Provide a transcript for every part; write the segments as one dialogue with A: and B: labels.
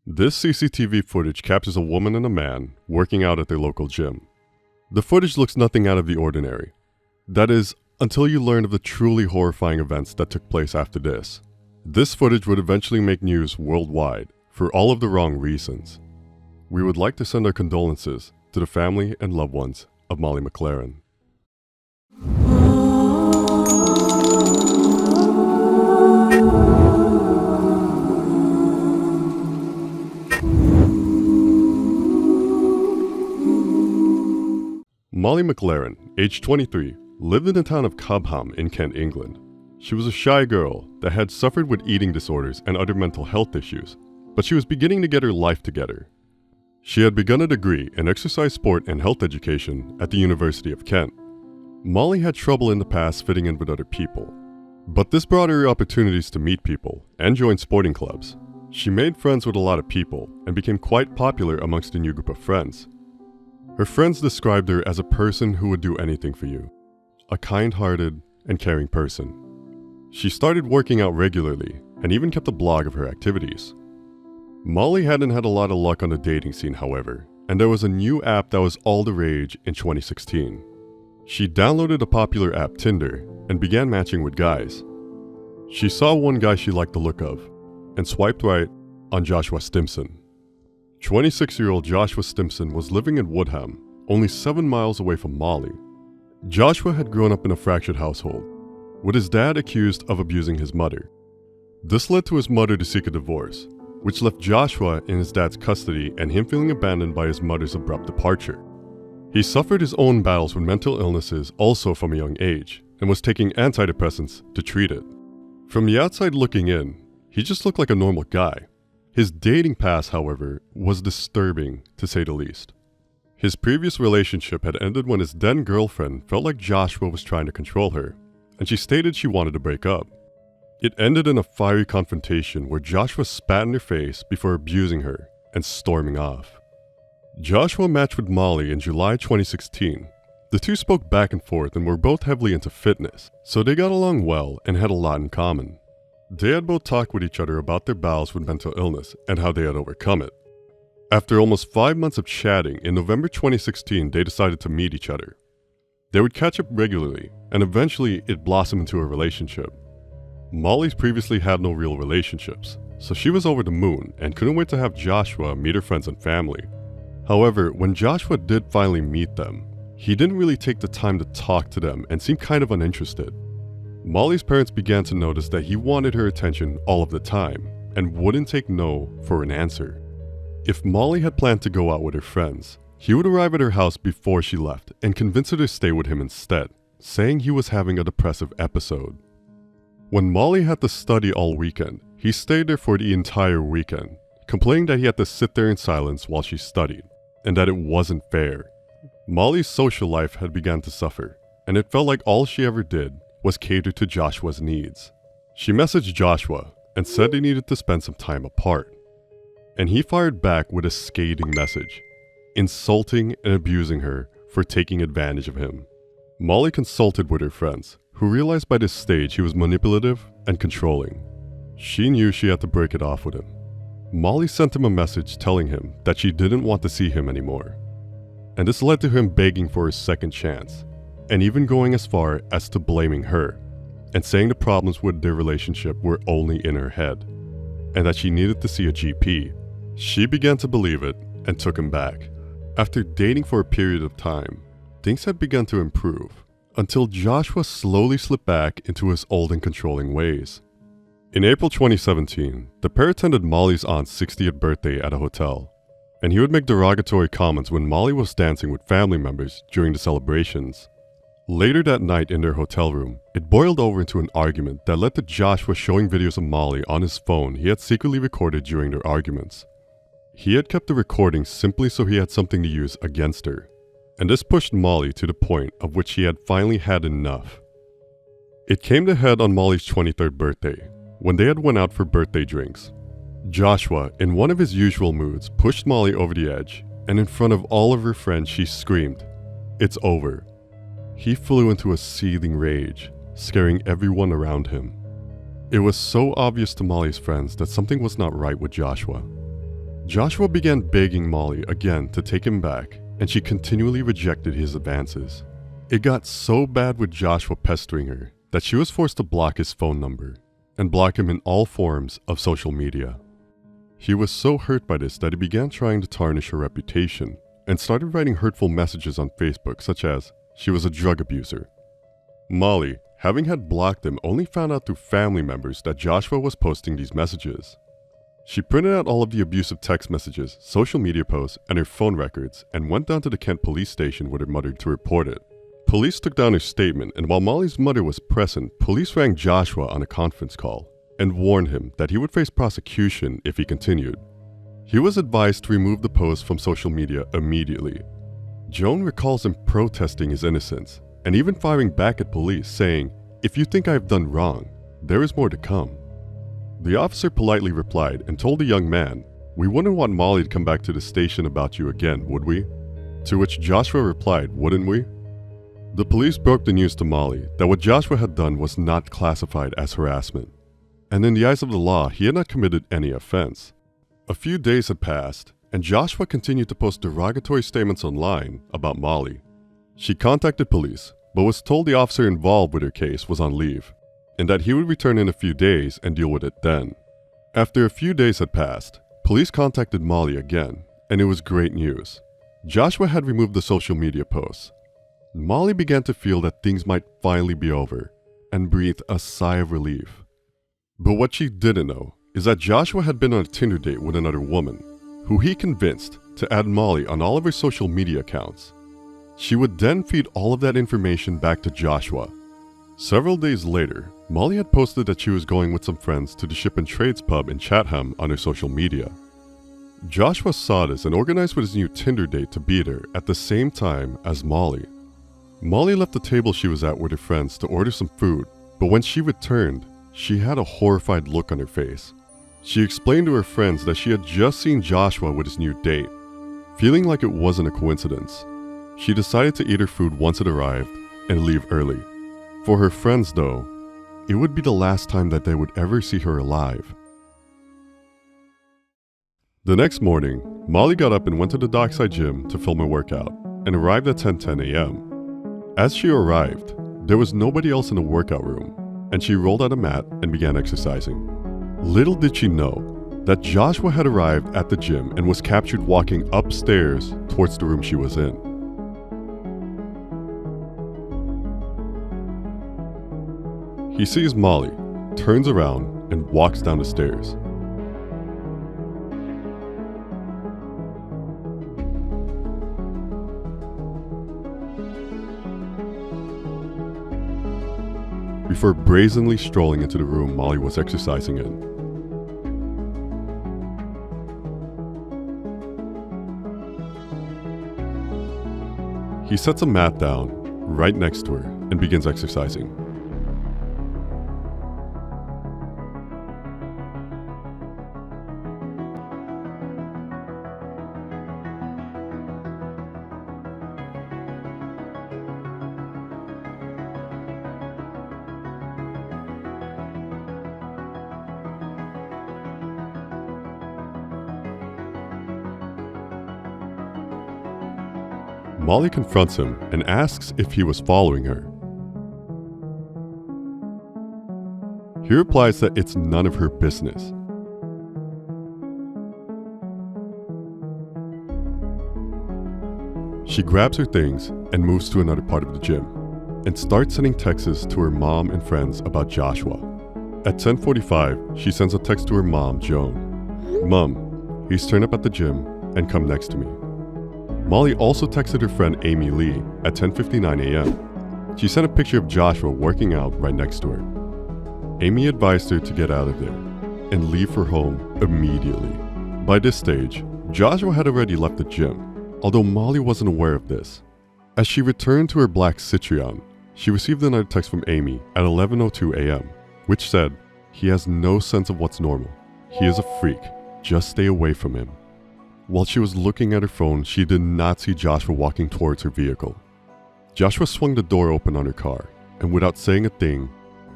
A: This CCTV footage captures a woman and a man working out at their local gym. The footage looks nothing out of the ordinary. That is, until you learn of the truly horrifying events that took place after this. This footage would eventually make news worldwide for all of the wrong reasons. We would like to send our condolences to the family and loved ones of Molly Mclaren. Molly Mclaren, age 23, lived in the town of Cobham in Kent, England. She was a shy girl that had suffered with eating disorders and other mental health issues, but she was beginning to get her life together. She had begun a degree in exercise sport and health education at the University of Kent. Molly had trouble in the past fitting in with other people, but this brought her opportunities to meet people and join sporting clubs. She made friends with a lot of people and became quite popular amongst a new group of friends. Her friends described her as a person who would do anything for you, a kind-hearted and caring person. She started working out regularly and even kept a blog of her activities. Molly hadn't had a lot of luck on the dating scene, however, and there was a new app that was all the rage in 2016. She downloaded a popular app, Tinder, and began matching with guys. She saw one guy she liked the look of and swiped right on Joshua Stimpson. 26-year-old Joshua Stimpson was living in Woodham, only 7 miles away from Molly. Joshua had grown up in a fractured household, with his dad accused of abusing his mother. This led to his mother to seek a divorce, which left Joshua in his dad's custody and him feeling abandoned by his mother's abrupt departure. He suffered his own battles with mental illnesses also from a young age, and was taking antidepressants to treat it. From the outside looking in, he just looked like a normal guy. His dating past, however, was disturbing to say the least. His previous relationship had ended when his then girlfriend felt like Joshua was trying to control her, and she stated she wanted to break up. It ended in a fiery confrontation where Joshua spat in her face before abusing her and storming off. Joshua matched with Molly in July 2016. The two spoke back and forth and were both heavily into fitness, so they got along well and had a lot in common. They had both talked with each other about their battles with mental illness and how they had overcome it. After almost 5 months of chatting, in November 2016, they decided to meet each other. They would catch up regularly, and eventually it blossomed into a relationship. Molly's previously had no real relationships, so she was over the moon and couldn't wait to have Joshua meet her friends and family. However, when Joshua did finally meet them, he didn't really take the time to talk to them and seemed kind of uninterested. Molly's parents began to notice that he wanted her attention all of the time and wouldn't take no for an answer. If Molly had planned to go out with her friends, he would arrive at her house before she left and convince her to stay with him instead, saying he was having a depressive episode. When Molly had to study all weekend, he stayed there for the entire weekend, complaining that he had to sit there in silence while she studied, and that it wasn't fair. Molly's social life had begun to suffer, and it felt like all she ever did was cater to Joshua's needs. She messaged Joshua and said they needed to spend some time apart. And he fired back with a scathing message, insulting and abusing her for taking advantage of him. Molly consulted with her friends, who realized by this stage he was manipulative and controlling. She knew she had to break it off with him. Molly sent him a message telling him that she didn't want to see him anymore. And this led to him begging for a second chance, and even going as far as to blaming her, and saying the problems with their relationship were only in her head, and that she needed to see a GP. She began to believe it and took him back. After dating for a period of time, things had begun to improve, until Joshua slowly slipped back into his old and controlling ways. In April 2017, the pair attended Molly's aunt's 60th birthday at a hotel, and he would make derogatory comments when Molly was dancing with family members during the celebrations. Later that night in their hotel room, it boiled over into an argument that led to Joshua showing videos of Molly on his phone he had secretly recorded during their arguments. He had kept the recordings simply so he had something to use against her, and this pushed Molly to the point of which she had finally had enough. It came to head on Molly's 23rd birthday, when they had went out for birthday drinks. Joshua, in one of his usual moods, pushed Molly over the edge, and in front of all of her friends she screamed, "It's over." He flew into a seething rage, scaring everyone around him. It was so obvious to Molly's friends that something was not right with Joshua. Joshua began begging Molly again to take him back, and she continually rejected his advances. It got so bad with Joshua pestering her that she was forced to block his phone number and block him in all forms of social media. He was so hurt by this that he began trying to tarnish her reputation and started writing hurtful messages on Facebook, such as she was a drug abuser. Molly, having had blocked him, only found out through family members that Joshua was posting these messages. She printed out all of the abusive text messages, social media posts, and her phone records and went down to the Kent police station with her mother to report it. Police took down her statement, and while Molly's mother was present, police rang Joshua on a conference call and warned him that he would face prosecution if he continued. He was advised to remove the post from social media immediately. Joan recalls him protesting his innocence and even firing back at police, saying, "If you think I've done wrong, there is more to come." The officer politely replied and told the young man, "We wouldn't want Molly to come back to the station about you again, would we?" To which Joshua replied, "Wouldn't we?" The police broke the news to Molly that what Joshua had done was not classified as harassment, and in the eyes of the law, he had not committed any offense. A few days had passed, and Joshua continued to post derogatory statements online about Molly. She contacted police, but was told the officer involved with her case was on leave, and that he would return in a few days and deal with it then. After a few days had passed, police contacted Molly again, and it was great news. Joshua had removed the social media posts. Molly began to feel that things might finally be over, and breathed a sigh of relief. But what she didn't know is that Joshua had been on a Tinder date with another woman, who he convinced to add Molly on all of her social media accounts. She would then feed all of that information back to Joshua. Several days later, Molly had posted that she was going with some friends to the Ship and Trades pub in Chatham on her social media. Joshua saw this and organized with his new Tinder date to be there at the same time as Molly. Molly left the table she was at with her friends to order some food, but when she returned, she had a horrified look on her face. She explained to her friends that she had just seen Joshua with his new date. Feeling like it wasn't a coincidence, she decided to eat her food once it arrived and leave early. For her friends, though, it would be the last time that they would ever see her alive. The next morning, Molly got up and went to the dockside gym to film a workout and arrived at 10:10 a.m. As she arrived, there was nobody else in the workout room, and she rolled out a mat and began exercising. Little did she know that Joshua had arrived at the gym and was captured walking upstairs towards the room she was in. He sees Molly, turns around, and walks down the stairs. Before brazenly strolling into the room Molly was exercising in. He sets a mat down right next to her and begins exercising. Molly confronts him and asks if he was following her. He replies that it's none of her business. She grabs her things and moves to another part of the gym and starts sending texts to her mom and friends about Joshua. At 10:45, she sends a text to her mom, Joan. "Mom, he's turned up at the gym and come next to me." Molly also texted her friend Amy Lee at 10:59 a.m. She sent a picture of Joshua working out right next to her. Amy advised her to get out of there and leave her home immediately. By this stage, Joshua had already left the gym, although Molly wasn't aware of this. As she returned to her black Citroen, she received another text from Amy at 11:02 a.m., which said, "He has no sense of what's normal. He is a freak. Just stay away from him." While she was looking at her phone, she did not see Joshua walking towards her vehicle. Joshua swung the door open on her car, and without saying a thing,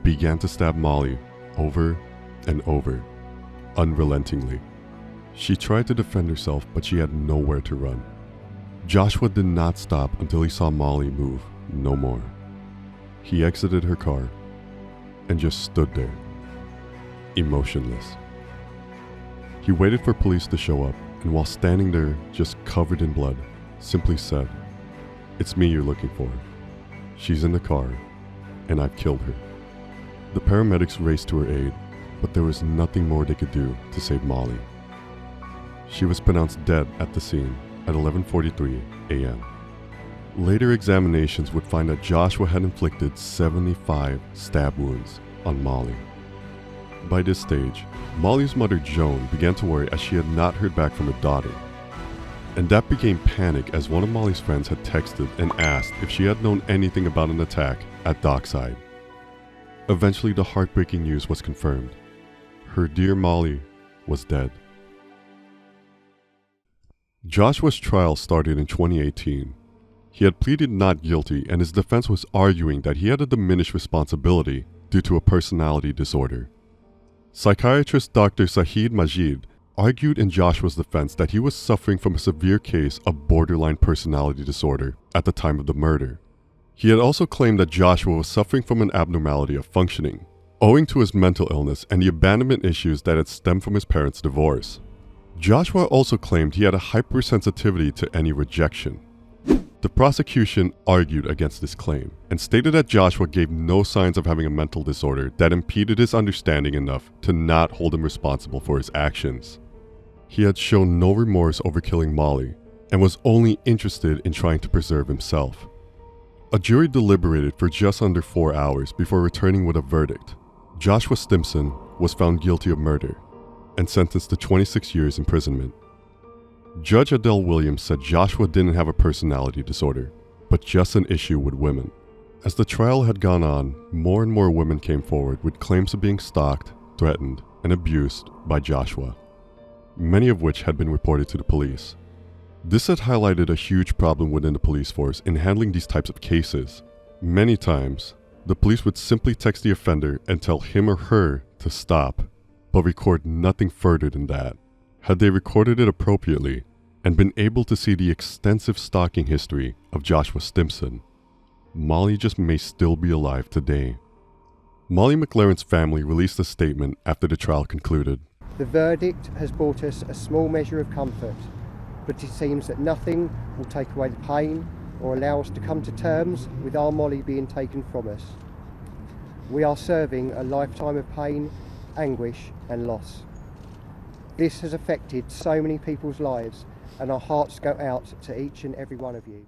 A: began to stab Molly over and over, unrelentingly. She tried to defend herself, but she had nowhere to run. Joshua did not stop until he saw Molly move no more. He exited her car and just stood there, emotionless. He waited for police to show up, and while standing there, just covered in blood, simply said, "It's me you're looking for. She's in the car, and I've killed her." The paramedics raced to her aid, but there was nothing more they could do to save Molly. She was pronounced dead at the scene at 11:43 a.m. Later examinations would find that Joshua had inflicted 75 stab wounds on Molly. By this stage, Molly's mother Joan began to worry as she had not heard back from her daughter. And that became panic as one of Molly's friends had texted and asked if she had known anything about an attack at Dockside. Eventually, the heartbreaking news was confirmed. Her dear Molly was dead. Joshua's trial started in 2018. He had pleaded not guilty, and his defense was arguing that he had a diminished responsibility due to a personality disorder. Psychiatrist Dr. Sahid Majid argued in Joshua's defense that he was suffering from a severe case of borderline personality disorder at the time of the murder. He had also claimed that Joshua was suffering from an abnormality of functioning, owing to his mental illness and the abandonment issues that had stemmed from his parents' divorce. Joshua also claimed he had a hypersensitivity to any rejection. The prosecution argued against this claim and stated that Joshua gave no signs of having a mental disorder that impeded his understanding enough to not hold him responsible for his actions. He had shown no remorse over killing Molly and was only interested in trying to preserve himself. A jury deliberated for just under 4 hours before returning with a verdict. Joshua Stimpson was found guilty of murder and sentenced to 26 years imprisonment. Judge Adele Williams said Joshua didn't have a personality disorder, but just an issue with women. As the trial had gone on, more and more women came forward with claims of being stalked, threatened, and abused by Joshua, many of which had been reported to the police. This had highlighted a huge problem within the police force in handling these types of cases. Many times, the police would simply text the offender and tell him or her to stop, but record nothing further than that. Had they recorded it appropriately and been able to see the extensive stalking history of Joshua Stimpson, Molly just may still be alive today. Molly Mclaren's family released a statement after the trial concluded.
B: The verdict has brought us a small measure of comfort, but it seems that nothing will take away the pain or allow us to come to terms with our Molly being taken from us. We are serving a lifetime of pain, anguish and loss. This has affected so many people's lives, and our hearts go out to each and every one of you.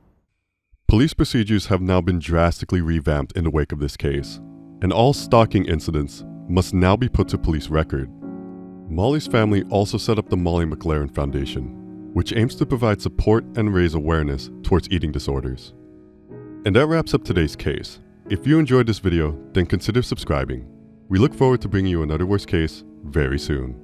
A: Police procedures have now been drastically revamped in the wake of this case, and all stalking incidents must now be put to police record. Molly's family also set up the Molly Mclaren Foundation, which aims to provide support and raise awareness towards eating disorders. And that wraps up today's case. If you enjoyed this video, then consider subscribing. We look forward to bringing you another worst case very soon.